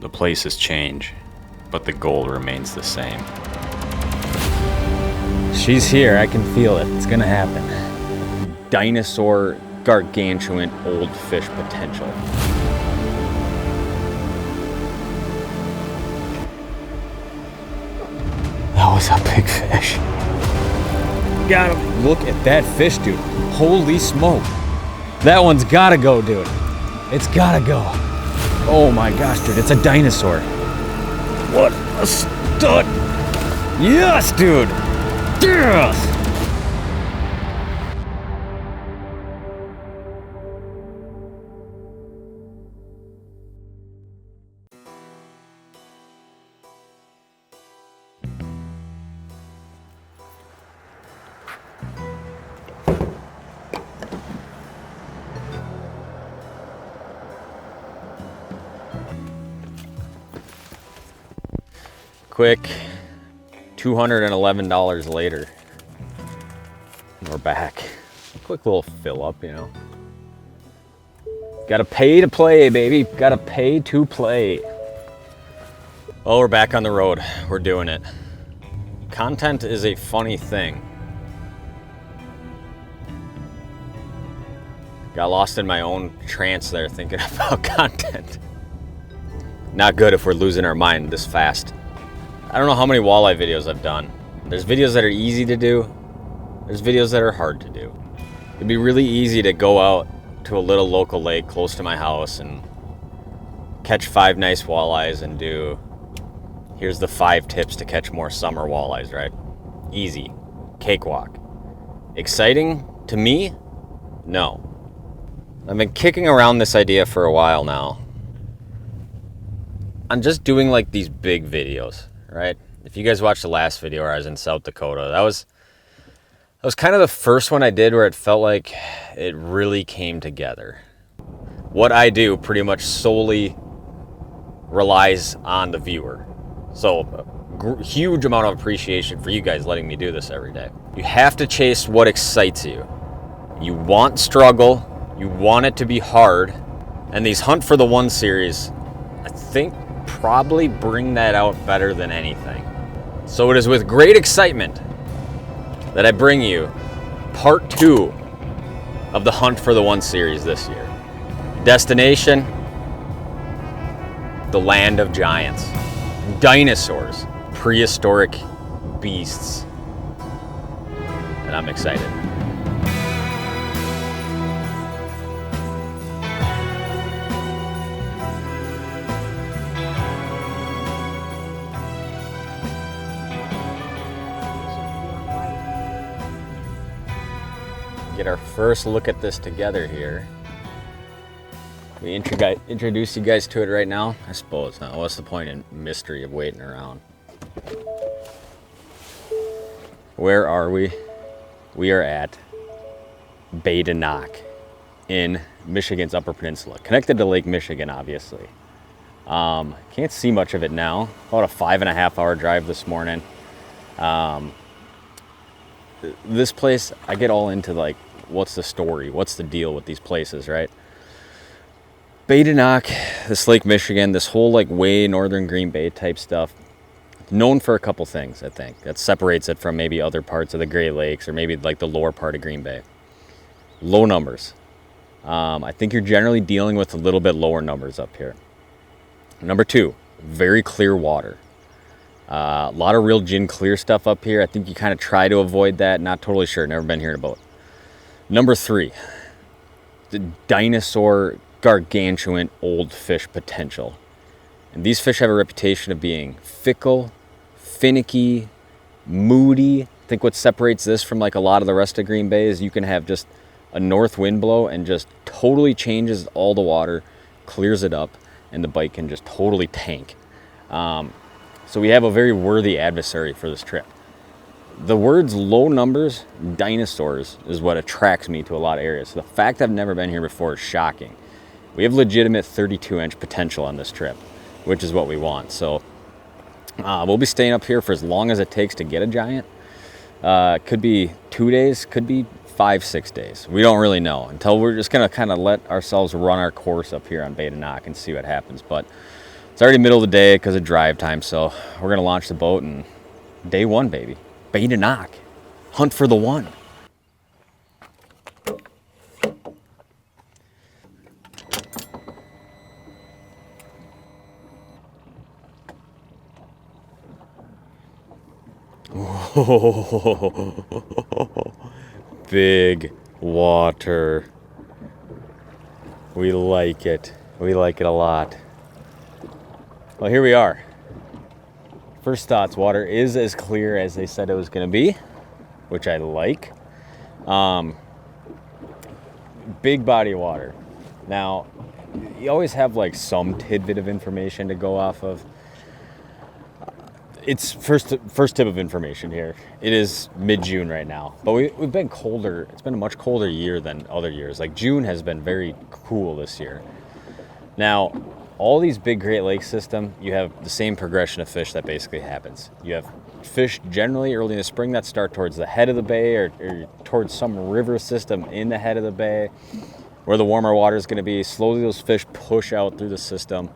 The places change, but the goal remains the same. She's here, I can feel it. It's gonna happen. Dinosaur, gargantuan, old fish potential. That was a big fish. Got him. Look at that fish, dude. Holy smoke. That one's gotta go, dude. It's gotta go. Oh my gosh, dude, it's a dinosaur. What a stud. Yes, dude. Yes. Quick $211 later, we're back. Quick little fill up, you know. Gotta pay to play, baby. Gotta pay to play. Oh, we're back on the road. We're doing it. Content is a funny thing. Got lost in my own trance there thinking about content. Not good if we're losing our mind this fast. I don't know how many walleye videos I've done. There's videos that are easy to do. There's videos that are hard to do. It'd be really easy to go out to a little local lake close to my house and catch 5 nice walleyes and do, here's the 5 tips to catch more summer walleyes, right? Easy. Cakewalk. Exciting to me? No. I've been kicking around this idea for a while now. I'm just doing like these big videos. Right? If you guys watched the last video where I was in South Dakota, that was kind of the first one I did where it felt like it really came together. What I do pretty much solely relies on the viewer. So huge amount of appreciation for you guys letting me do this every day. You have to chase what excites you. You want struggle, you want it to be hard, and these Hunt for the One series, I think, probably bring that out better than anything. So it is with great excitement that I bring you part 2 of the Hunt for the One series this year. Destination, the land of giants, dinosaurs, prehistoric beasts, and I'm excited. Get our first look at this together here. We introduce you guys to it right now? I suppose. Now, what's the point in mystery of waiting around? Where are we? We are at Bay De Noc in Michigan's Upper Peninsula, connected to Lake Michigan, obviously. Can't see much of it now. About a 5.5 hour drive this morning. This place, I get all into like, what's the story? What's the deal with these places, right? Bay De Noc, this Lake Michigan, this whole like way northern Green Bay type stuff, known for a couple things, I think, that separates it from maybe other parts of the Great Lakes or maybe like the lower part of Green Bay. Low numbers. I think you're generally dealing with a little bit lower numbers up here. Number 2, very clear water. A lot of real gin clear stuff up here. I think you kind of try to avoid that. Not totally sure. Never been here in a boat. Number 3, the dinosaur, gargantuan, old fish potential. And these fish have a reputation of being fickle, finicky, moody. I think what separates this from like a lot of the rest of Green Bay is you can have just a north wind blow and just totally changes all the water, clears it up, and the bite can just totally tank. So we have a very worthy adversary for this trip. The words low numbers, dinosaurs, is what attracts me to a lot of areas. So the fact I've never been here before is shocking. We have legitimate 32-inch potential on this trip, which is what we want. So we'll be staying up here for as long as it takes to get a giant. Could be 2 days, could be 5-6 days. We don't really know until we're just gonna kind of let ourselves run our course up here on Bay De Noc and see what happens. But It's already middle of the day because of drive time, so we're going to launch the boat and day one, baby. Bay De Noc. Hunt for the one. Big water. We like it. We like it a lot. Well, here we are. First thoughts, water is as clear as they said it was going to be, which I like. Big body of water. Now, you always have like some tidbit of information to go off of. It's first tip of information here. It is mid-June right now, but we've been colder. It's been a much colder year than other years. Like June has been very cool this year. Now, all these big Great Lakes system, you have the same progression of fish that basically happens. You have fish generally early in the spring that start towards the head of the bay or towards some river system in the head of the bay where the warmer water is going to be. Slowly those fish push out through the system.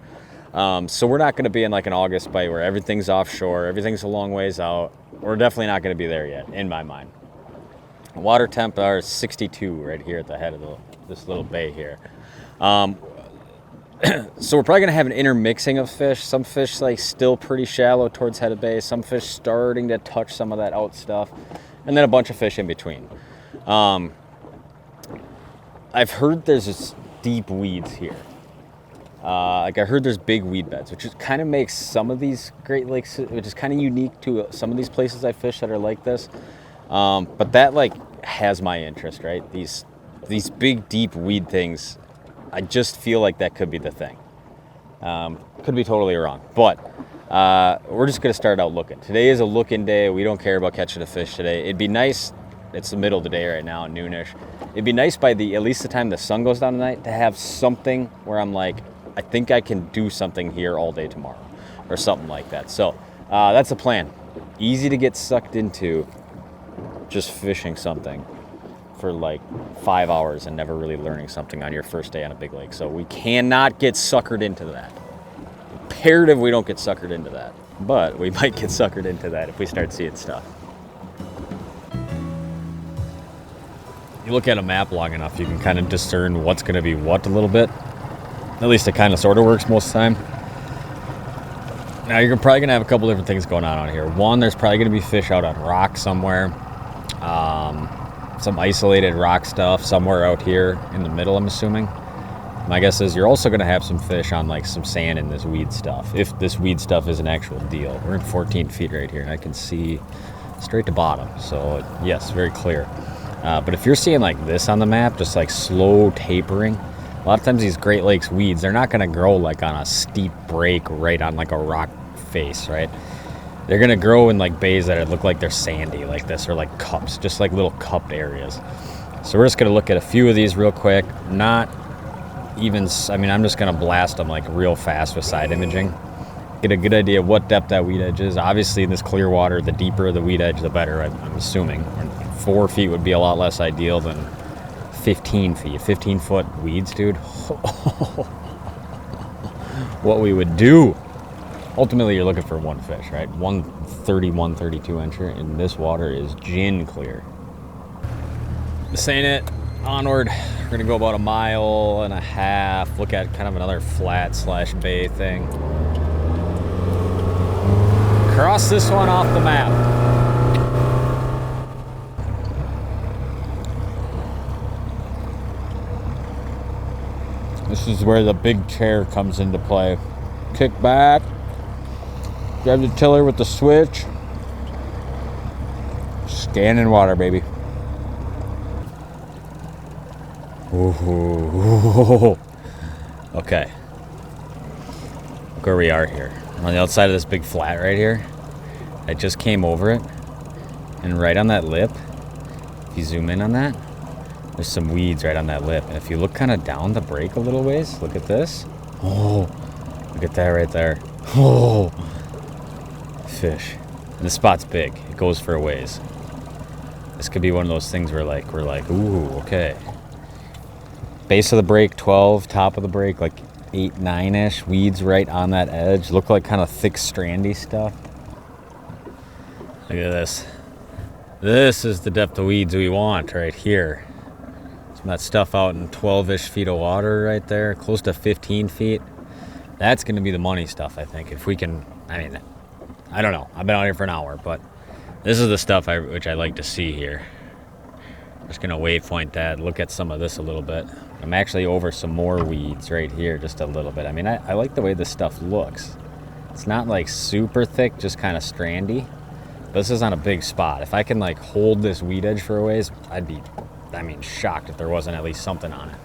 So we're not going to be in like an August bite where everything's offshore, everything's a long ways out. We're definitely not going to be there yet, in my mind. Water temp are 62 right here at the head of this little bay here. So we're probably going to have an intermixing of fish. Some fish like still pretty shallow towards head of bay. Some fish starting to touch some of that out stuff. And then a bunch of fish in between. I've heard there's this deep weeds here. Like I heard there's big weed beds, which kind of makes some of these Great Lakes, which is kind of unique to some of these places I fish that are like this. But that like has my interest, right? These big deep weed things, I just feel like that could be the thing. Could be totally wrong, but we're just gonna start out looking. Today is a look-in day. We don't care about catching a fish today. It'd be nice. It's the middle of the day right now, noonish. It'd be nice by at least the time the sun goes down tonight to have something where I'm like, I think I can do something here all day tomorrow or something like that. So that's the plan. Easy to get sucked into just fishing something for like 5 hours and never really learning something on your first day on a big lake. So we cannot get suckered into that. Imperative we don't get suckered into that. But we might get suckered into that if we start seeing stuff. You look at a map long enough, you can kind of discern what's going to be what a little bit. At least it kind of sort of works most of the time. Now you're probably going to have a couple different things going on out here. One, there's probably going to be fish out on rock somewhere. Some isolated rock stuff somewhere out here in the middle, I'm assuming. My guess is you're also going to have some fish on like some sand in this weed stuff, if this weed stuff is an actual deal. We're in 14 feet right here, and I can see straight to bottom. So yes, very clear. But if you're seeing like this on the map, just like slow tapering, a lot of times these Great Lakes weeds, they're not going to grow like on a steep break right on like a rock face, right? They're going to grow in like bays that look like they're sandy like this, or like cups, just like little cupped areas. So we're just going to look at a few of these real quick. Not even, I mean, I'm just going to blast them like real fast with side imaging. Get a good idea of what depth that weed edge is. Obviously in this clear water, the deeper the weed edge, the better, I'm assuming. And 4 feet would be a lot less ideal than 15 feet. 15-foot weeds, dude. What we would do. Ultimately, you're looking for one fish, right? 130, 132 incher, and this water is gin clear. This ain't it. Onward. We're gonna go about 1.5 miles. Look at kind of another flat / bay thing. Cross this one off the map. This is where the big chair comes into play. Kick back. Grab the tiller with the switch. Scanning water, baby. Ooh. Okay. Look where we are here. On the outside of this big flat right here. I just came over it. And right on that lip, if you zoom in on that, there's some weeds right on that lip. And if you look kind of down the break a little ways, look at this. Oh, look at that right there. Oh. Fish. And this spot's big. It goes for a ways. This could be one of those things where we're like, ooh, okay. Base of the break, 12, top of the break, like 8, 9-ish. Weeds right on that edge. Look like kind of thick, strandy stuff. Look at this. This is the depth of weeds we want right here. Some of that stuff out in 12-ish feet of water right there, close to 15 feet. That's going to be the money stuff, I think. If we can, I mean, I don't know. I've been out here for an hour, but this is the stuff which I like to see here. Just going to waypoint that, look at some of this a little bit. I'm actually over some more weeds right here just a little bit. I mean, I like the way this stuff looks. It's not like super thick, just kind of strandy. This is on a big spot. If I can like hold this weed edge for a ways, I'd be, I mean, shocked if there wasn't at least something on it.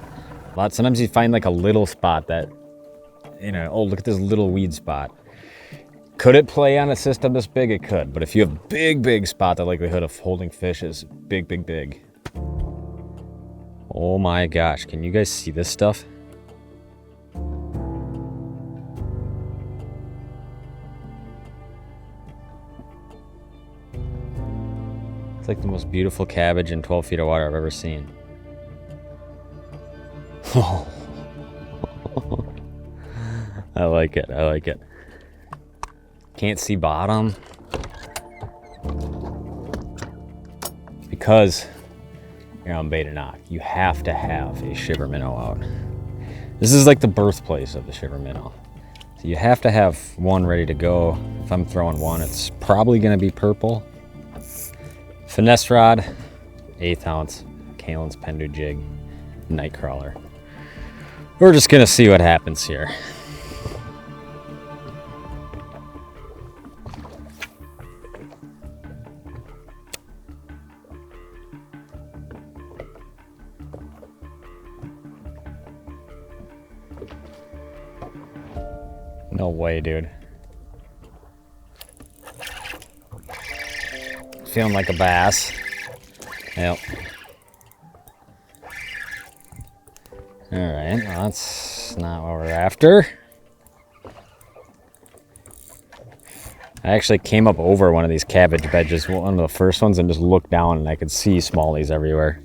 But sometimes you find like a little spot that, you know, oh, look at this little weed spot. Could it play on a system this big? It could. But if you have a big, big spot, the likelihood of holding fish is big, big, big. Oh my gosh, can you guys see this stuff? It's like the most beautiful cabbage in 12 feet of water I've ever seen. Oh. I like it, I like it. Can't see bottom. Because you're on Bay De Noc, you have to have a shiver minnow out. This is like the birthplace of the shiver minnow. So you have to have one ready to go. If I'm throwing one, it's probably gonna be purple. Finesse rod, 1/8 ounce, Kalen's Pendu jig, night crawler. We're just gonna see what happens here. No way, dude. Feeling like a bass. Yep. Alright, well, that's not what we're after. I actually came up over one of these cabbage bedges, one of the first ones, and just looked down and I could see smallies everywhere.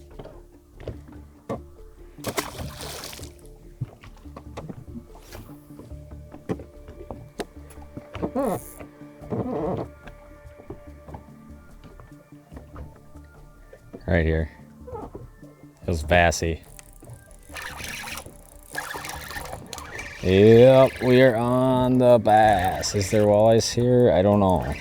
Right here. Feels bassy. Yep, we are on the bass. Is there walleyes here? I don't know.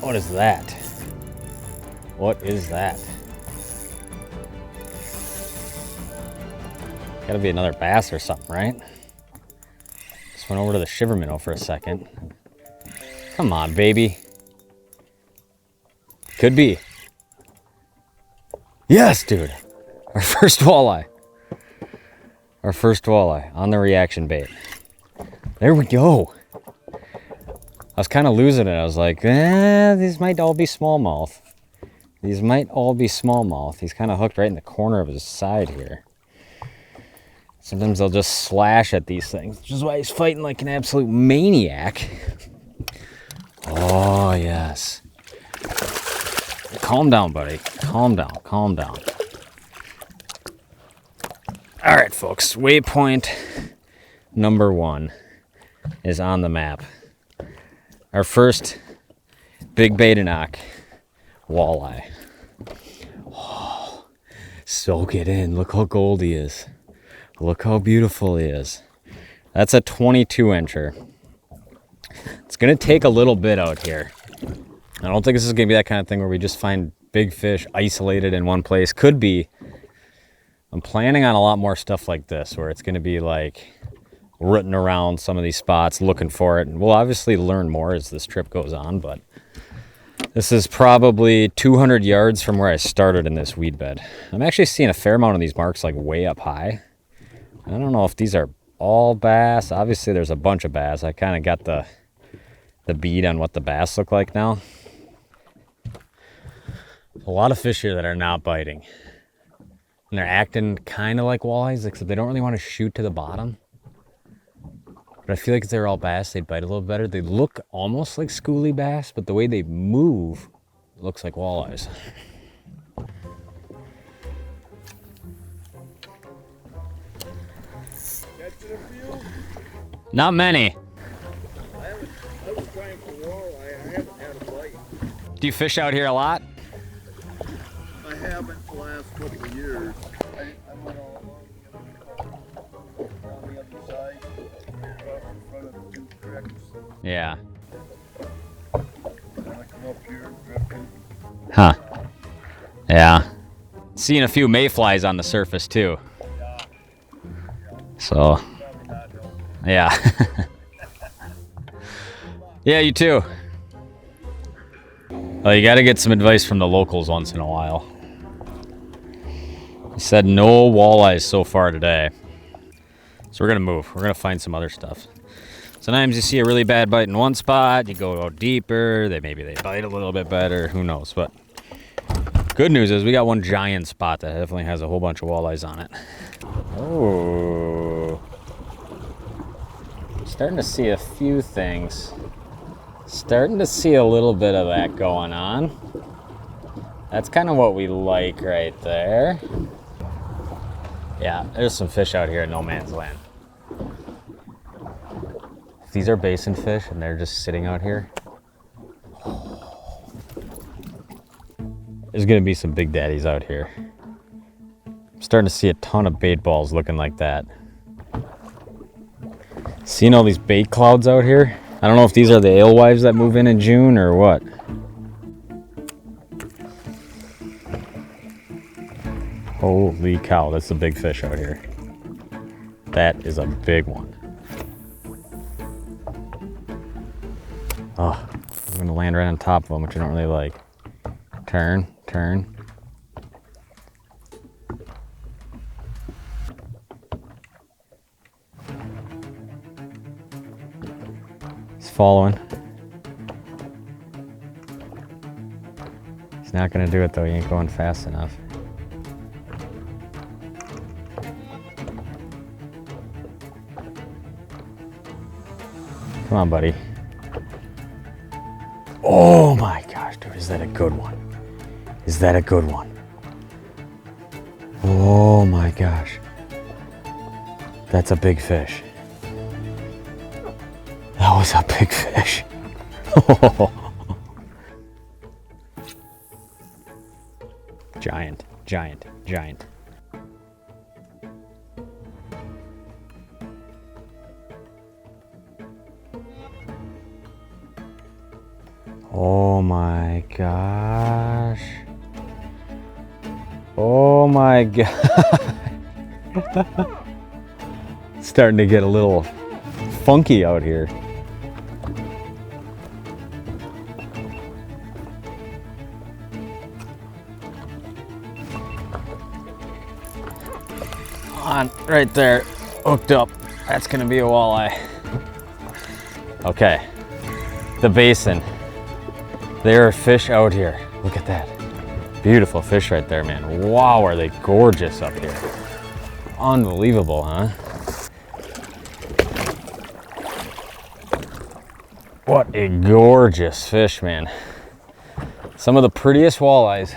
What is that? What is that? Gotta be another bass or something, right? Just went over to the shiver minnow for a second. Come on, baby. Could be. Yes, dude. Our first walleye. Our first walleye on the reaction bait. There we go. I was kind of losing it. I was like, these might all be smallmouth. These might all be smallmouth. He's kind of hooked right in the corner of his side here. Sometimes they'll just slash at these things, which is why he's fighting like an absolute maniac. Oh, yes. Calm down, buddy. Calm down, calm down. All right, folks. Waypoint number 1 is on the map. Our first Big Bay De Noc walleye. Oh, soak it in. Look how gold he is. Look how beautiful he is. That's a 22-incher. It's going to take a little bit out here. I don't think this is going to be that kind of thing where we just find big fish isolated in one place. Could be. I'm planning on a lot more stuff like this where it's going to be like rooting around some of these spots looking for it, and we'll obviously learn more as this trip goes on, but this is probably 200 yards from where I started in this weed bed. I'm actually seeing a fair amount of these marks like way up high. I don't know if these are all bass. Obviously there's a bunch of bass. I kind of got the bead on what the bass look like now. A lot of fish here that are not biting. And they're acting kind of like walleyes, except they don't really want to shoot to the bottom. But I feel like if they're all bass, they'd bite a little better. They look almost like schoolie bass, but the way they move looks like walleyes. Not many. I was trying for walleye. I haven't had a bite. Do you fish out here a lot? I haven't the last couple of years. I went all along the other side, across in front of the two creeks. Yeah. And I come up here and drifting. Huh. Yeah. Seeing a few mayflies on the surface too. So. Yeah. Yeah, you too. Well, you got to get some advice from the locals once in a while. He said no walleyes so far today. So we're going to move. We're going to find some other stuff. Sometimes you see a really bad bite in one spot. You go deeper. Maybe they bite a little bit better. Who knows? But good news is we got one giant spot that definitely has a whole bunch of walleyes on it. Oh. Starting to see a few things. Starting to see a little bit of that going on. That's kind of what we like right there. Yeah, there's some fish out here in no man's land. If these are basin fish and they're just sitting out here, there's gonna be some big daddies out here. I'm starting to see a ton of bait balls looking like that. Seeing all these bait clouds out here. I don't know if these are the alewives that move in June or what. Holy cow, that's a big fish out here. That is a big one. Oh, I'm gonna land right on top of them, which I don't really like. Turn, turn. Following. He's not gonna do it though, he ain't going fast enough. Come on, buddy. Oh my gosh, dude, is that a good one? Is that a good one? Oh my gosh. That's a big fish. That was a big fish. Giant, giant, giant. Oh my gosh. Oh my god. It's starting to get a little funky out here. On right there, hooked up. That's gonna be a walleye. Okay, the basin. There are fish out here. Look at that. Beautiful fish right there, man. Wow, are they gorgeous up here. Unbelievable, huh? What a gorgeous fish, man. Some of the prettiest walleyes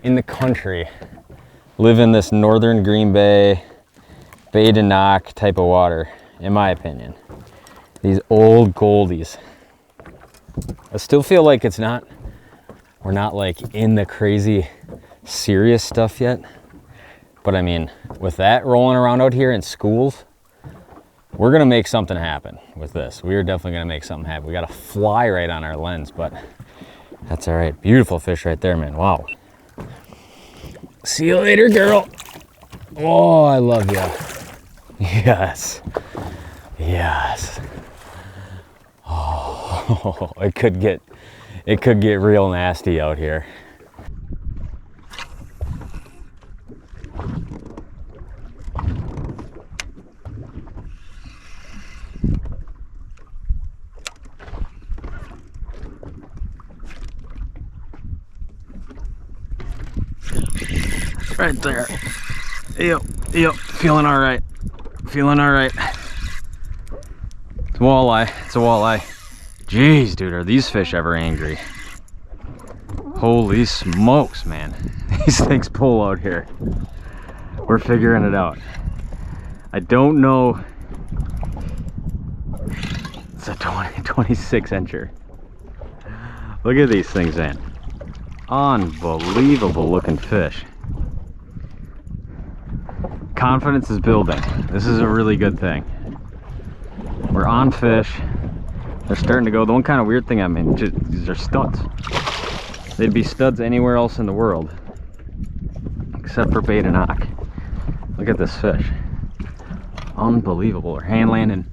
in the country live in this northern Green Bay, Bay De Noc type of water, in my opinion. These old goldies. I still feel like we're not like in the crazy serious stuff yet. But I mean, with that rolling around out here in schools, we're gonna make something happen with this. We are definitely gonna make something happen. We got a fly right on our lens, but that's all right. Beautiful fish right there, man. Wow. See you later, girl. Oh, I love you. Yes. Yes. Oh, it could get real nasty out here. Right there. Yep, yep, feeling all right. Feeling all right. It's a walleye, it's a walleye. Jeez, dude, are these fish ever angry? Holy smokes, man. These things pull out here. We're figuring it out. I don't know. It's a 26 incher. Look at these things, man. Unbelievable looking fish. Confidence is building. This is a really good thing. We're on fish. They're starting to go. The one kind of weird thing, I mean, these are studs. They'd be studs anywhere else in the world, except for Bay De Noc. Look at this fish. Unbelievable. We're hand landing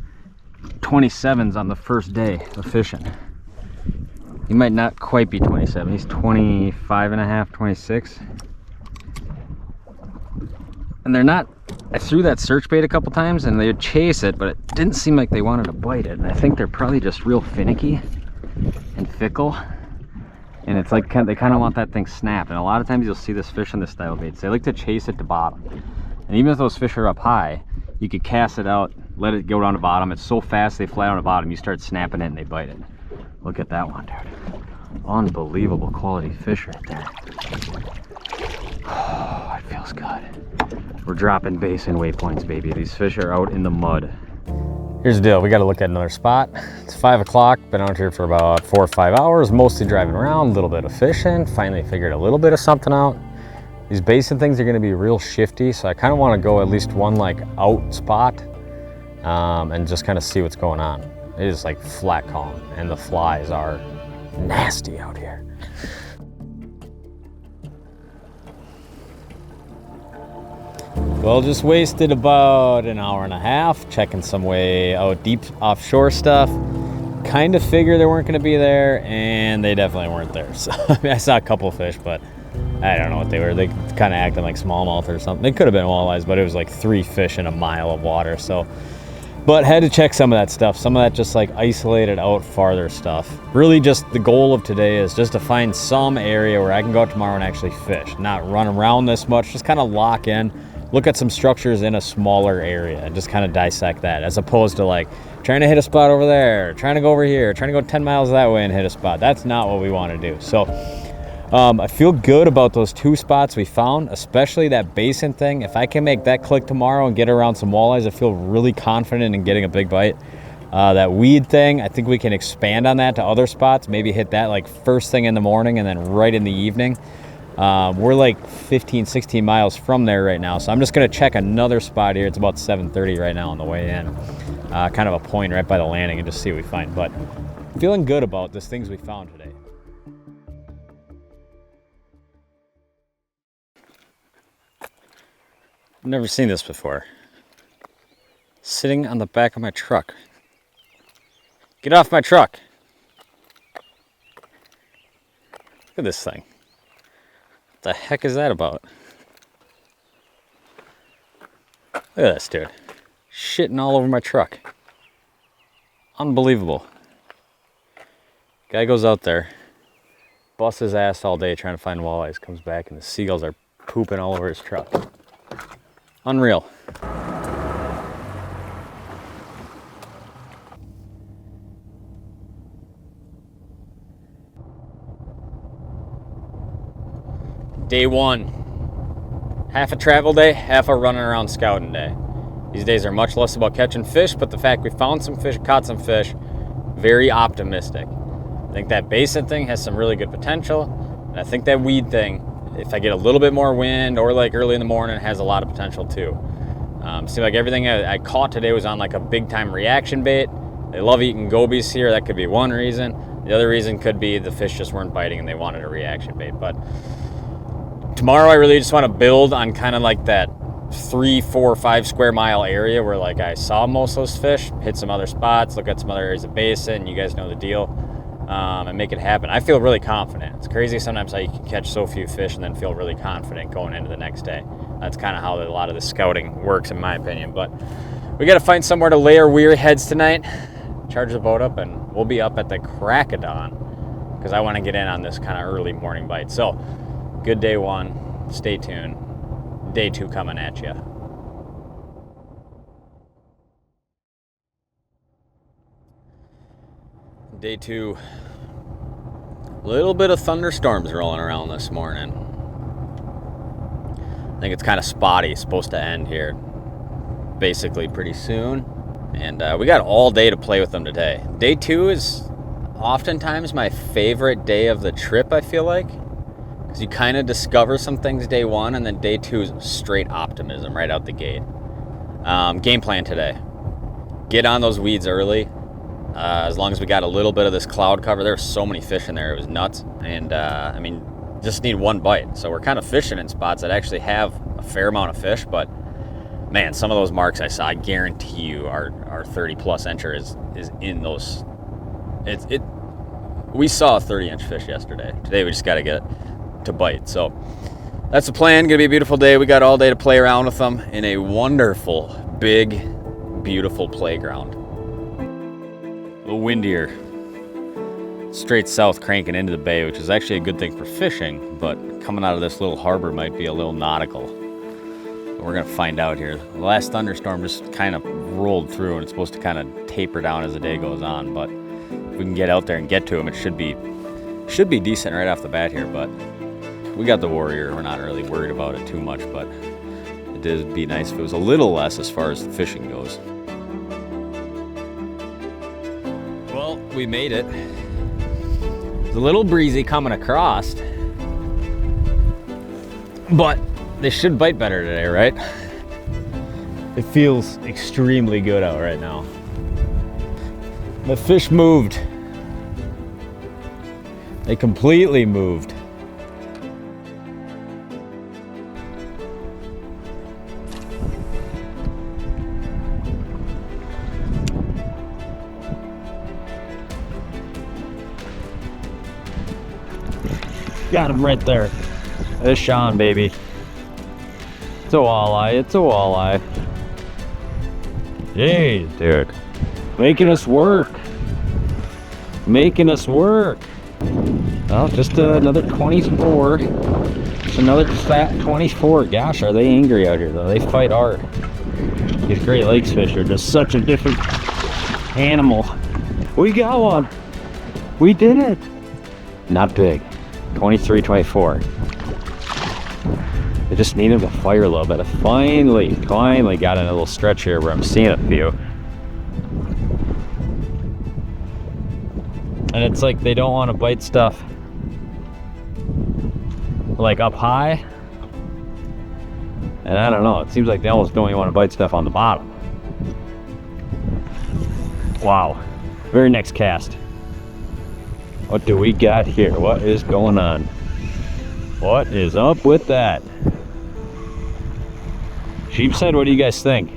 27s on the first day of fishing. He might not quite be 27. He's 25 and a half, 26. And they're not, I threw that search bait a couple times and they would chase it, but it didn't seem like they wanted to bite it. And I think they're probably just real finicky and fickle. And it's like they kind of want that thing snapped. And a lot of times you'll see this fish on this style of baits. They like to chase it to bottom. And even if those fish are up high, you could cast it out, let it go down to bottom. It's so fast they fly down to bottom, you start snapping it and they bite it. Look at that one, dude. Unbelievable quality fish right there. Oh, it feels good. We're dropping basin waypoints, baby. These fish are out in the mud. Here's the deal. We got to look at another spot. It's 5 o'clock. Been out here for about 4 or 5 hours, mostly driving around, a little bit of fishing. Finally figured a little bit of something out. These basin things are going to be real shifty, so I kind of want to go at least one like out spot and just kind of see what's going on. It is like flat calm, and the flies are nasty out here. Well, just wasted about an hour and a half checking some way out deep offshore stuff. Kind of figured they weren't going to be there, and they definitely weren't there. So I mean, I saw a couple fish, but I don't know what they were. They kind of acting like smallmouth or something. They could have been walleyes, but it was like 3 fish in a mile of water. So, but had to check some of that stuff. Some of that just like isolated out farther stuff. Really just the goal of today is just to find some area where I can go out tomorrow and actually fish. Not run around this much, just kind of lock in. Look at some structures in a smaller area and just kind of dissect that, as opposed to like trying to hit a spot over there, trying to go over here, trying to go 10 miles that way and hit a spot. That's not what we want to do. So I feel good about those 2 spots we found, especially that basin thing. If I can make that click tomorrow and get around some walleyes, I feel really confident in getting a big bite. That weed thing, I think we can expand on that to other spots, maybe hit that like first thing in the morning and then right in the evening. We're like 15, 16 miles from there right now, so I'm just going to check another spot here. It's about 7:30 right now on the way in. Kind of a point right by the landing and just see what we find. But feeling good about these things we found today. I've never seen this before. Sitting on the back of my truck. Get off my truck. Look at this thing. What the heck is that about? Look at this dude. Shitting all over my truck. Unbelievable. Guy goes out there, busts his ass all day trying to find walleyes, comes back and the seagulls are pooping all over his truck. Unreal. Day 1. Half a travel day, half a running around scouting day. These days are much less about catching fish, but the fact we found some fish, caught some fish, very optimistic. I think that basin thing has some really good potential, and I think that weed thing, if I get a little bit more wind or like early in the morning, has a lot of potential too. Seemed like everything I caught today was on like a big time reaction bait. They love eating gobies here. That could be one reason. The other reason could be the fish just weren't biting and they wanted a reaction bait. But tomorrow I really just want to build on kind of like that 3, 4, 5 square mile area where like I saw most of those fish, hit some other spots, look at some other areas of basin, you guys know the deal, and make it happen. I feel really confident. It's crazy sometimes how you can catch so few fish and then feel really confident going into the next day. That's kind of how a lot of the scouting works in my opinion. But we got to find somewhere to lay our weary heads tonight, charge the boat up, and we'll be up at the crack of dawn because I want to get in on this kind of early morning bite. So good day 1, stay tuned. day 2 coming at you. Day 2. Little bit of thunderstorms rolling around this morning. I think it's kind of spotty. It's supposed to end here basically pretty soon. And we got all day to play with them today. Day 2 is oftentimes my favorite day of the trip, I feel like. Because you kind of discover some things day 1, and then day 2 is straight optimism right out the gate. Game plan today. Get on those weeds early. As long as we got a little bit of this cloud cover, there were so many fish in there, it was nuts. And I mean, just need one bite. So we're kind of fishing in spots that actually have a fair amount of fish, but man, some of those marks I saw, I guarantee you our 30 plus incher is in those. We saw a 30-inch fish yesterday. Today we just got to get it to bite. So that's the plan. Gonna be a beautiful day. We got all day to play around with them in a wonderful, big, beautiful playground. A little windier. Straight south cranking into the bay, which is actually a good thing for fishing, but coming out of this little harbor might be a little nautical. We're gonna find out here. The last thunderstorm just kind of rolled through, and it's supposed to kind of taper down as the day goes on, but if we can get out there and get to them, it should be decent right off the bat here. But we got the Warrior. We're not really worried about it too much, but it did be nice if it was a little less as far as the fishing goes. Well, we made it. It's a little breezy coming across, but they should bite better today, right? It feels extremely good out right now. The fish moved. They completely moved. Got him right there. It's Sean, baby. It's a walleye. It's a walleye. Jeez, dude. Making us work. Making us work. Well, just another 24. Just another fat 24. Gosh, are they angry out here, though? They fight hard. These Great Lakes fish are just such a different animal. We got one. We did it. Not big. 23, 24. I just need him to fire a little bit. I finally got in a little stretch here where I'm seeing a few. And it's like they don't want to bite stuff like up high. And I don't know, it seems like they almost don't even want to bite stuff on the bottom. Wow. Very next cast. What do we got here? What is going on? What is up with that? Sheepshead, what do you guys think?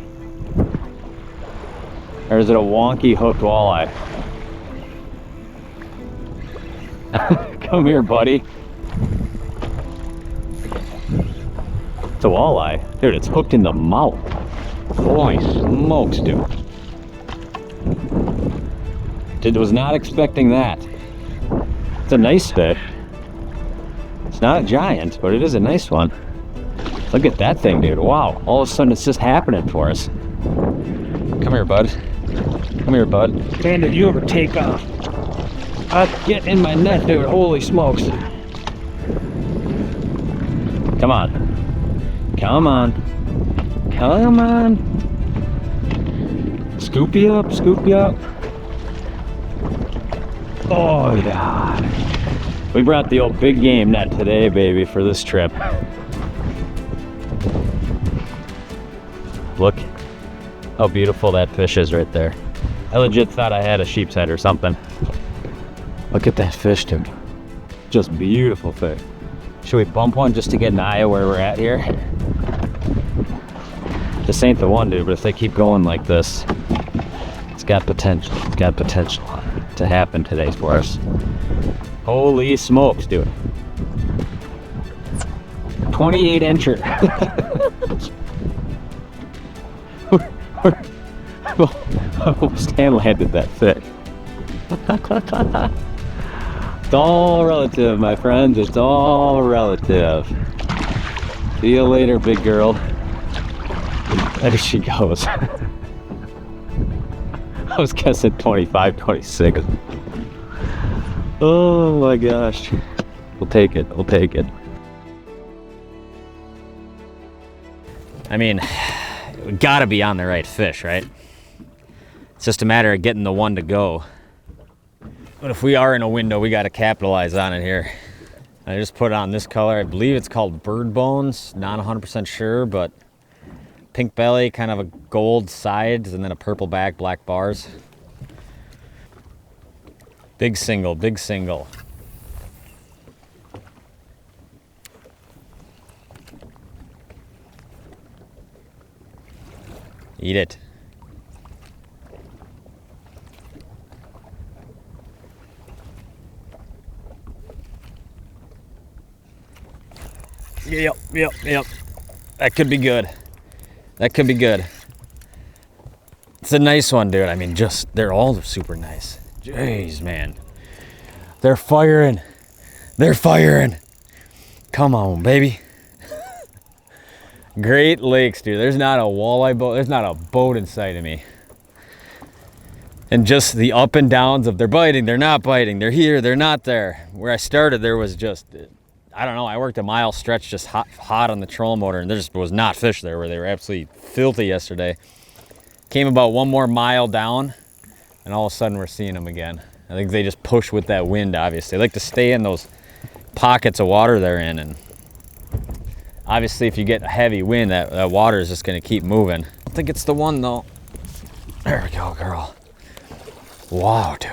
Or is it a wonky hooked walleye? Come here, buddy. It's a walleye. Dude, it's hooked in the mouth. Holy smokes, dude. Was not expecting that. It's a nice fish. It's not a giant, but it is a nice one. Look at that thing, dude. Wow. All of a sudden, it's just happening for us. Come here, bud. Come here, bud. Man, did you ever take off? Get in my net, dude. Holy smokes. Come on. Come on. Come on. Scoop you up. Scoop you up. Oh, yeah. We brought the old big game net today, baby, for this trip. Look how beautiful that fish is right there. I legit thought I had a sheep's head or something. Look at that fish, dude. Just beautiful fish. Should we bump one just to get an eye of where we're at here? This ain't the one, dude, but if they keep going like this, it's got potential. It's got potential to happen today for us. Holy smokes, dude. 28 incher. Almost hand-landed that fish. It's all relative, my friends. It's all relative. See you later, big girl. There she goes. I was guessing 25, 26. Oh my gosh. We'll take it, we'll take it. I mean, we gotta be on the right fish, right? It's just a matter of getting the one to go. But if we are in a window, we gotta capitalize on it here. I just put it on this color. I believe it's called bird bones. Not 100% sure, but pink belly, kind of a gold sides, and then a purple back, black bars. Big single, big single. Eat it. Yep. That could be good. That could be good. It's a nice one, dude. I mean, they're all super nice. Jeez, man. They're firing. They're firing. Come on, baby. Great Lakes, dude. There's not a walleye boat. There's not a boat in sight of me. And just the up and downs of they're biting, they're not biting, they're here, they're not there. Where I started, there was just, I don't know, I worked a mile stretch just hot on the trolling motor, and there just was not fish there, where they were absolutely filthy yesterday. Came about one more mile down, and all of a sudden we're seeing them again. I think they just push with that wind, obviously. They like to stay in those pockets of water they're in, and obviously if you get a heavy wind, that water is just gonna keep moving. I don't think it's the one though. There we go, girl. Wow, dude.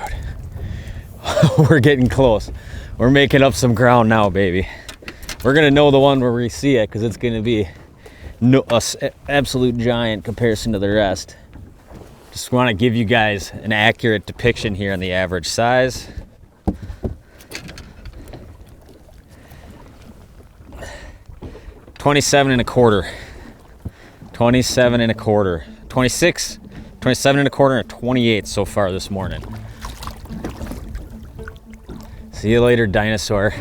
We're getting close. We're making up some ground now, baby. We're gonna know the one where we see it, because it's gonna be absolute giant comparison to the rest. Just want to give you guys an accurate depiction here on the average size. $27 and a quarter. 27 and a quarter. 26, 27 and a quarter, and 28 so far this morning. See you later, dinosaur.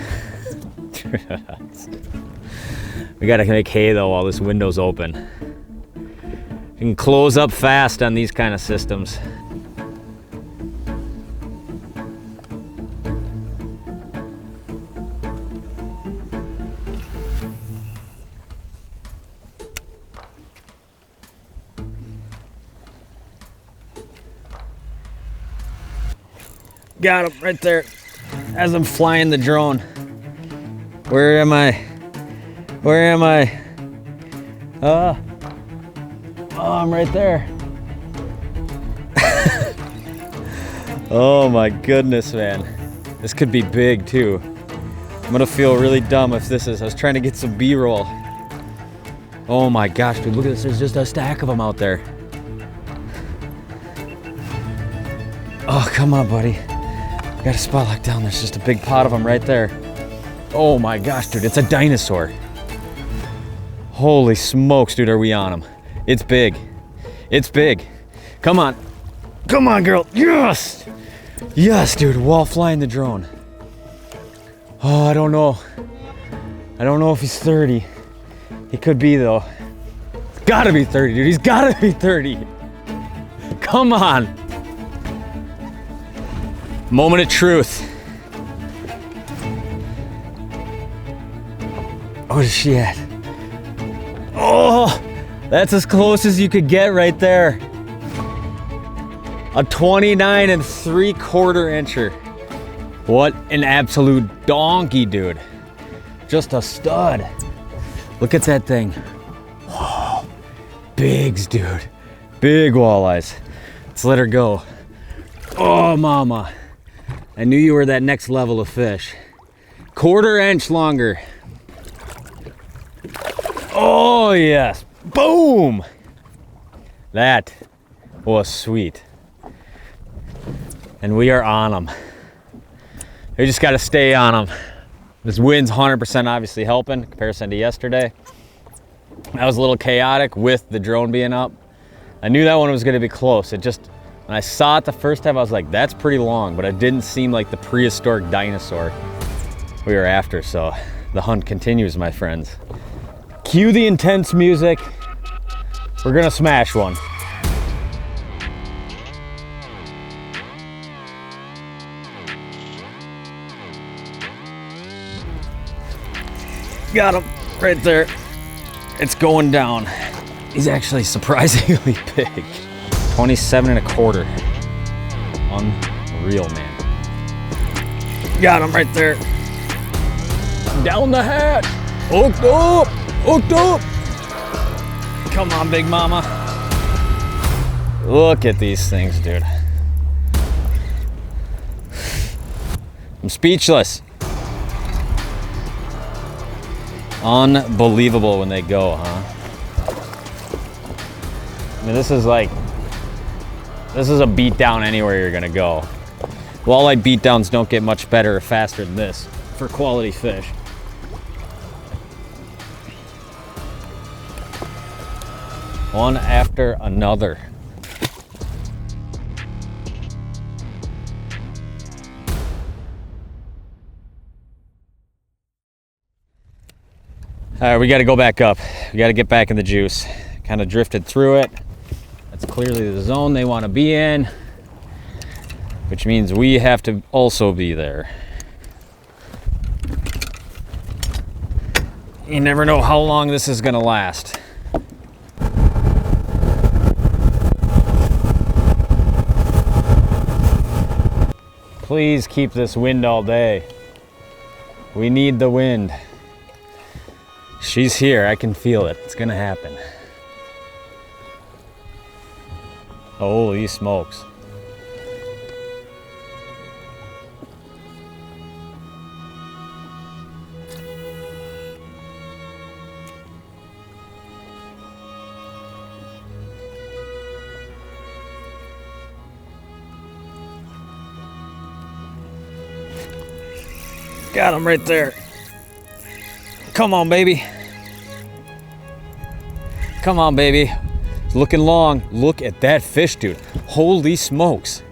We gotta make hay though while this window's open. You can close up fast on these kind of systems. Got him right there as I'm flying the drone. Where am I? Where am I? Oh, I'm right there. Oh my goodness, man. This could be big too. I'm gonna feel really dumb if this is. I was trying to get some B-roll. Oh my gosh, dude, look at this. There's just a stack of them out there. Oh, come on, buddy. Got a spot locked down. There's just a big pot of them right there. Oh my gosh, dude, it's a dinosaur. Holy smokes, dude, are we on him? It's big. It's big. Come on. Come on, girl. Yes! Yes, dude, while flying the drone. Oh, I don't know. I don't know if he's 30. He could be, though. He's gotta be 30, dude. He's gotta be 30. Come on. Moment of truth. What is she at? Oh, that's as close as you could get right there. A 29 3/4 incher. What an absolute donkey, dude. Just a stud. Look at that thing. Whoa. Bigs, dude. Big walleyes. Let's let her go. Oh, mama. I knew you were that next level of fish. 1/4 inch longer. Oh, yes. Boom. That was sweet. And we are on them. We just got to stay on them. This wind's 100% obviously helping in comparison to yesterday. That was a little chaotic with the drone being up. I knew that one was going to be close. It just, when I saw it the first time, I was like, that's pretty long, but it didn't seem like the prehistoric dinosaur we were after. So the hunt continues, my friends. Cue the intense music. We're gonna smash one. Got him right there. It's going down. He's actually surprisingly big. 27 1/4. Unreal, man. Got him right there. Down the hatch. Hooked up. Hooked up. Come on, big mama. Look at these things, dude. I'm speechless. Unbelievable when they go, huh? I mean, this is a beat down anywhere you're gonna go. Walleye beat downs don't get much better or faster than this for quality fish. One after another. All right, we got to go back up. We got to get back in the juice. Kind of drifted through it. That's clearly the zone they want to be in, which means we have to also be there. You never know how long this is going to last. Please keep this wind all day. We need the wind. She's here, I can feel it. It's gonna happen. Holy smokes. Got him right there. Come on, baby. Come on, baby. It's looking long. Look at that fish, dude. Holy smokes.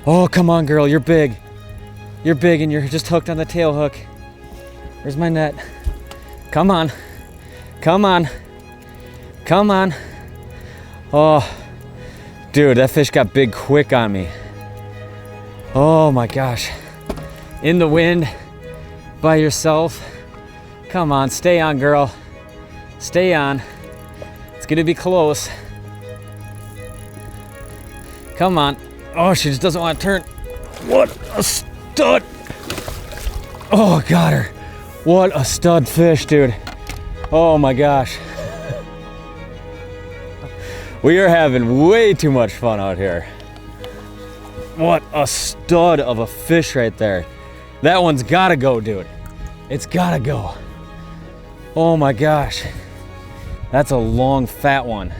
Oh, come on, girl. You're big. You're big and you're just hooked on the tail hook. Where's my net? Come on. Come on. Come on. Oh, dude, that fish got big quick on me. Oh my gosh. In the wind by yourself. Come on, stay on, girl. Stay on. It's gonna be close. Come on. Oh, she just doesn't want to turn. What a stud. Oh, got her. What a stud fish, dude. Oh my gosh. We are having way too much fun out here. What a stud of a fish right there. That one's gotta go, dude. It's gotta go. Oh my gosh. That's a long, fat one.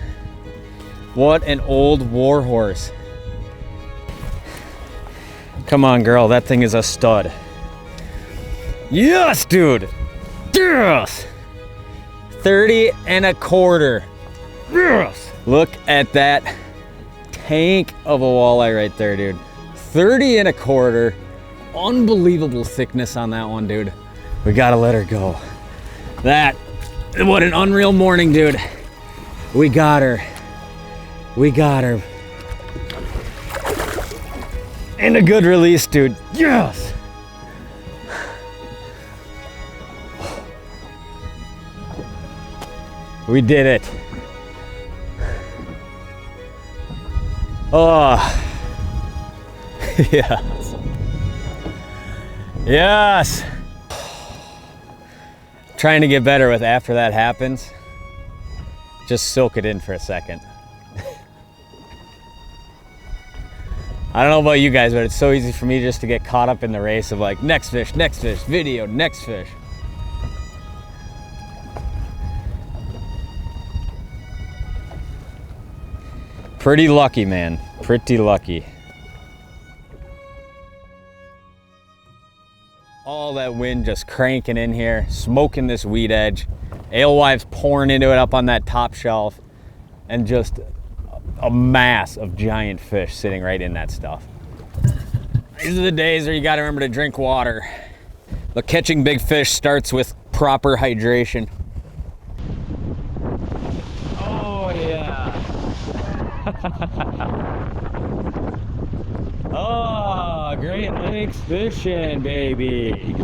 What an old war horse. Come on, girl. That thing is a stud. Yes, dude. Yes. 30 1/4. Yes. Look at that tank of a walleye right there, dude. 30 1/4. Unbelievable thickness on that one, dude. We gotta let her go. What an unreal morning, dude. We got her. We got her. And a good release, dude. Yes! We did it. Oh. Yes. Yes. Trying to get better with after that happens. Just soak it in for a second. I don't know about you guys, but it's so easy for me just to get caught up in the race of like, next fish, video, next fish. Pretty lucky, man. Pretty lucky. All that wind just cranking in here, smoking this weed edge. Alewives pouring into it up on that top shelf, and just a mass of giant fish sitting right in that stuff. These are the days where you gotta remember to drink water. But catching big fish starts with proper hydration. Oh, Great Lakes fishing, baby.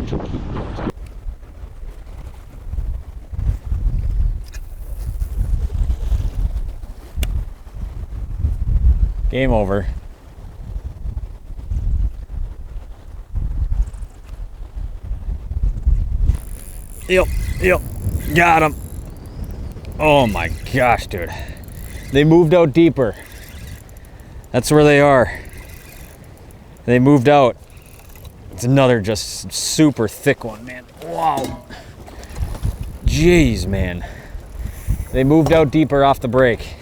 Game over. Yep, got him. Oh my gosh, dude. They moved out deeper. That's where they are. They moved out. It's another just super thick one, man. Wow. Jeez, man. They moved out deeper off the break.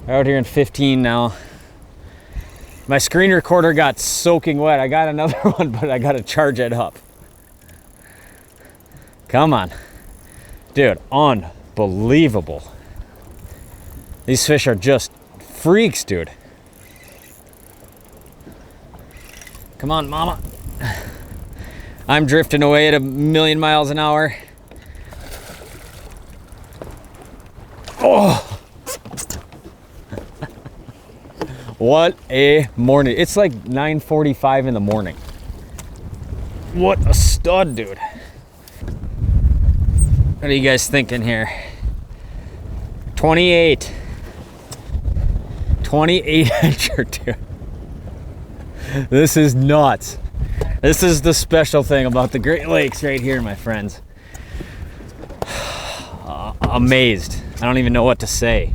They're out here in 15 now. My screen recorder got soaking wet. I got another one, but I gotta charge it up. Come on. Dude, unbelievable. These fish are just freaks, dude. Come on, mama. I'm drifting away at 1,000,000 miles an hour. Oh! What a morning. It's like 9:45 in the morning. What a stud, dude. What are you guys thinking here? 28 incher, dude. This is nuts. This is the special thing about the Great Lakes right here, my friends. Amazed. I don't even know what to say.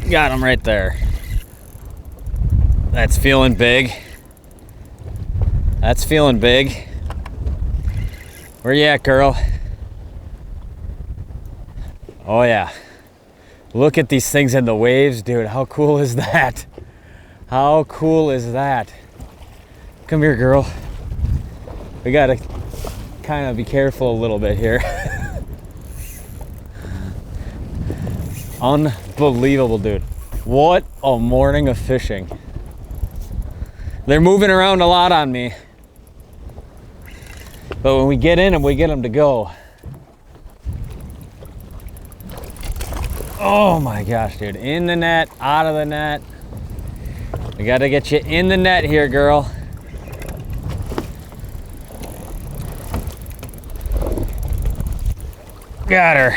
Got him right there. That's feeling big. That's feeling big. Where you at, girl? Oh yeah. Look at these things in the waves, dude. How cool is that? How cool is that? Come here, girl. We gotta kind of be careful a little bit here. Unbelievable, dude. What a morning of fishing. They're moving around a lot on me. But when we get in them, we get them to go. Oh my gosh, dude. In the net, out of the net. We gotta get you in the net here, girl. Got her.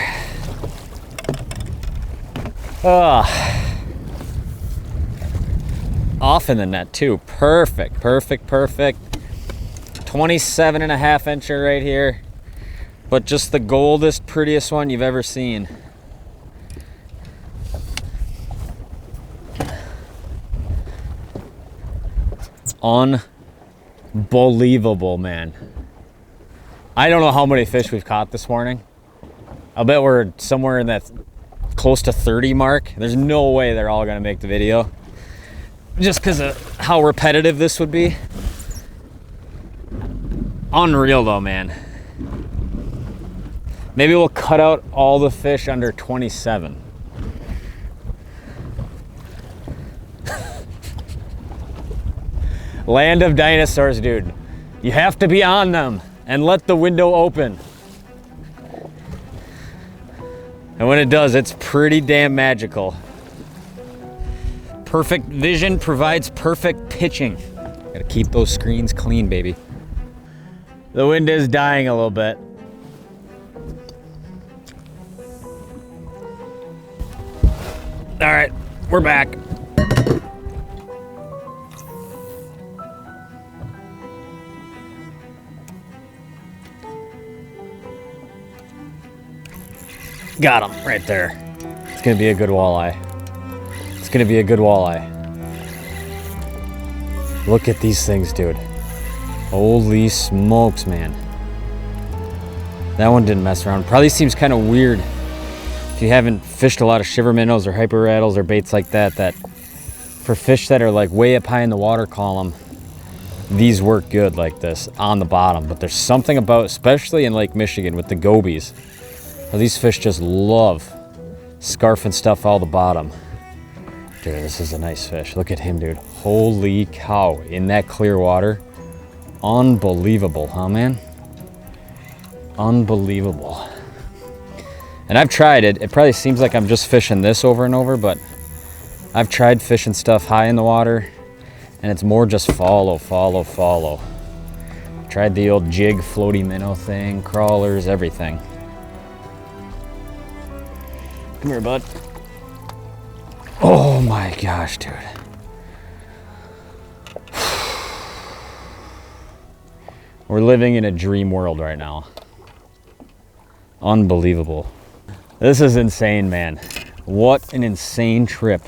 Off in the net too. Perfect, perfect, perfect. 27.5 incher right here. But just the goldest, prettiest one you've ever seen. Unbelievable, man. I don't know how many fish we've caught this morning. I'll bet we're somewhere in that close to 30 mark. There's no way they're all gonna make the video, just because of how repetitive this would be. Unreal though, man. Maybe we'll cut out all the fish under 27. Land of dinosaurs, dude. You have to be on them and let the window open. And when it does, it's pretty damn magical. Perfect vision provides perfect pitching. Gotta keep those screens clean, baby. The wind is dying a little bit. All right, we're back. Got him right there. It's gonna be a good walleye. It's gonna be a good walleye. Look at these things, dude. Holy smokes, man. That one didn't mess around. Probably seems kind of weird if you haven't fished a lot of shiver minnows or hyper rattles or baits like that, that for fish that are like way up high in the water column, these work good like this on the bottom. But there's something about, especially in Lake Michigan with the gobies, these fish just love scarfing stuff all the bottom. Dude, this is a nice fish. Look at him, dude. Holy cow. In that clear water. Unbelievable, huh, man? Unbelievable. And I've tried it. It probably seems like I'm just fishing this over and over, but I've tried fishing stuff high in the water, and it's more just follow, follow, follow. Tried the old jig floaty minnow thing, crawlers, everything. Come here, bud. Oh my gosh, dude. We're living in a dream world right now. Unbelievable. This is insane, man. What an insane trip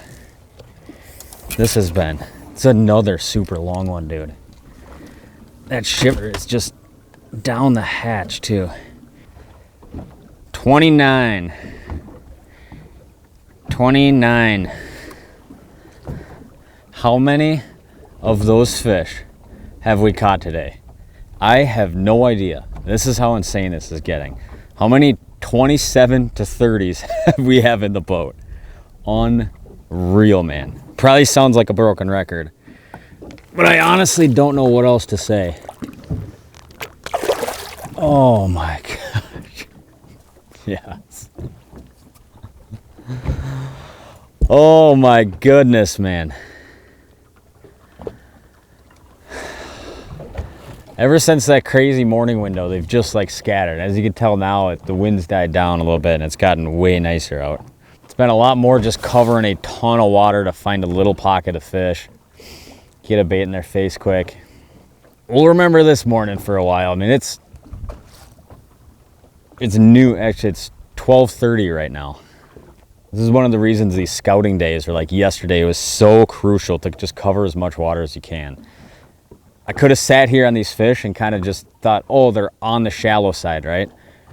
this has been. It's another super long one, dude. That shiver is just down the hatch, too. 29. 29. How many of those fish have we caught today? I have no idea. This is how insane this is getting. How many 27 to 30s we have in the boat? Unreal, man. Probably sounds like a broken record, but I honestly don't know what else to say. Oh my gosh. Yes. Oh my goodness, man. Ever since that crazy morning window, they've just like scattered. As you can tell now, the wind's died down a little bit and it's gotten way nicer out. It's been a lot more just covering a ton of water to find a little pocket of fish. Get a bait in their face quick. We'll remember this morning for a while. I mean, it's new. Actually, it's 12:30 right now. This is one of the reasons these scouting days, or like yesterday, was so crucial to just cover as much water as you can. I could have sat here on these fish and kind of just thought, oh, they're on the shallow side, right?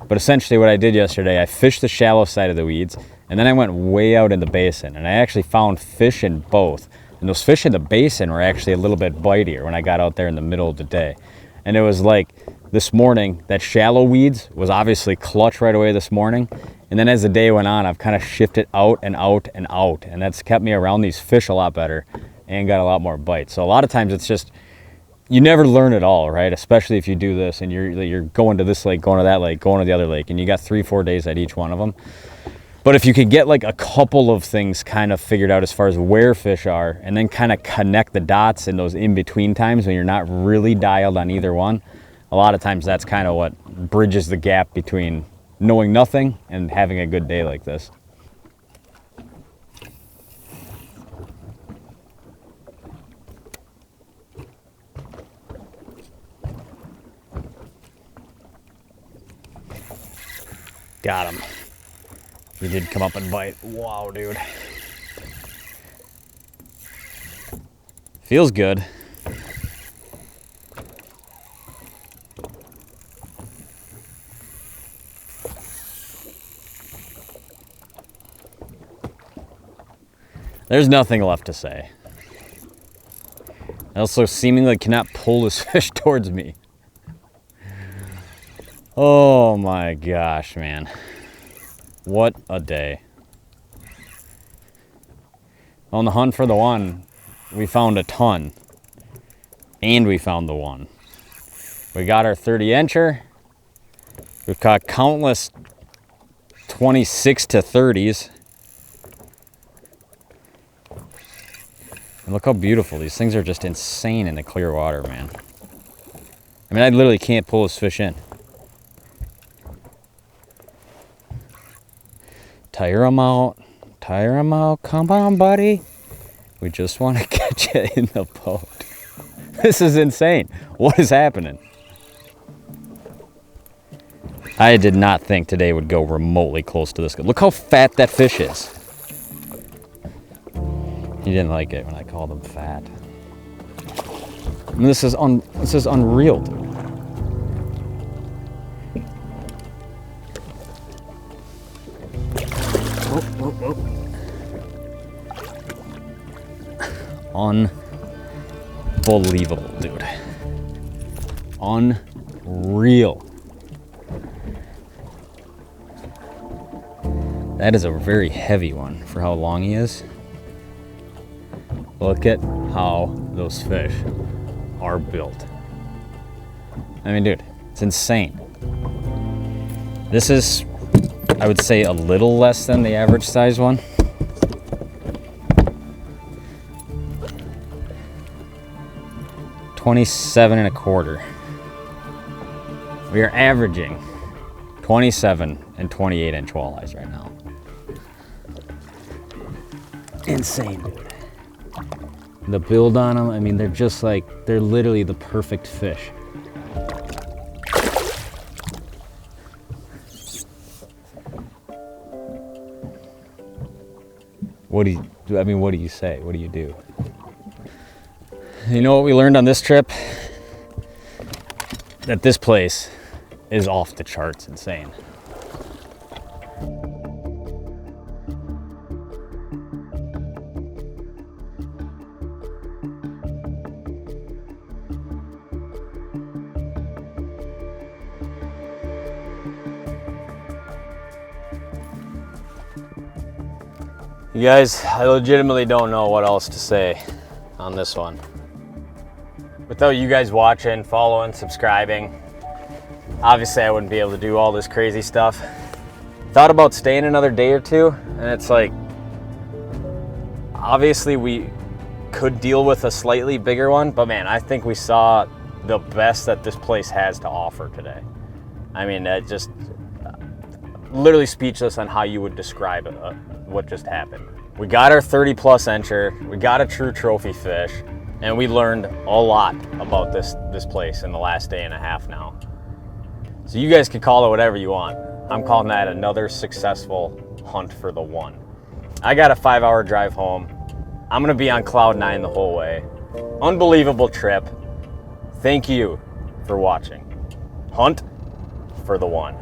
But essentially what I did yesterday, I fished the shallow side of the weeds, and then I went way out in the basin, and I actually found fish in both. And those fish in the basin were actually a little bit bitier when I got out there in the middle of the day. And it was like this morning, that shallow weeds was obviously clutch right away this morning. And then as the day went on, I've kind of shifted out and out and out. And that's kept me around these fish a lot better and got a lot more bites. So a lot of times it's just, you never learn it all, right? Especially if you do this and you're going to this lake, going to that lake, going to the other lake, and you got 3-4 days at each one of them. But if you could get like a couple of things kind of figured out as far as where fish are, and then kind of connect the dots in those in-between times when you're not really dialed on either one, a lot of times that's kind of what bridges the gap between knowing nothing and having a good day like this. Got him. He did come up and bite. Wow, dude. Feels good. There's nothing left to say. I also seemingly cannot pull this fish towards me. Oh my gosh, man. What a day. On the hunt for the one, we found a ton. And we found the one. We got our 30-incher. We've caught countless 26 to 30s. And look how beautiful. These things are just insane in the clear water, man. I mean, I literally can't pull this fish in. Tire him out. Tire him out. Come on, buddy. We just want to get you in the boat. This is insane. What is happening? I did not think today would go remotely close to this. Look how fat that fish is. He didn't like it when I called him fat. And this is unreal, dude. Unbelievable, dude. Unreal. That is a very heavy one for how long he is. Look at how those fish are built. I mean, dude, it's insane. This is, I would say, a little less than the average size one. $27.25. We are averaging 27 and 28 inch walleyes right now. Insane, dude. The build on them, I mean, they're just like, they're literally the perfect fish. What do you say? What do you do? You know what we learned on this trip? That this place is off the charts insane. You guys, I legitimately don't know what else to say on this one. Without you guys watching, following, subscribing, obviously I wouldn't be able to do all this crazy stuff. Thought about staying another day or two, and it's like, obviously we could deal with a slightly bigger one, but man, I think we saw the best that this place has to offer today. I mean, just literally speechless on how you would describe what just happened. We got our 30 plus incher, we got a true trophy fish, and we learned a lot about this place in the last day and a half now. So you guys can call it whatever you want. I'm calling that another successful hunt for the one. I got a 5-hour drive home. I'm gonna be on cloud 9 the whole way. Unbelievable trip. Thank you for watching. Hunt for the one.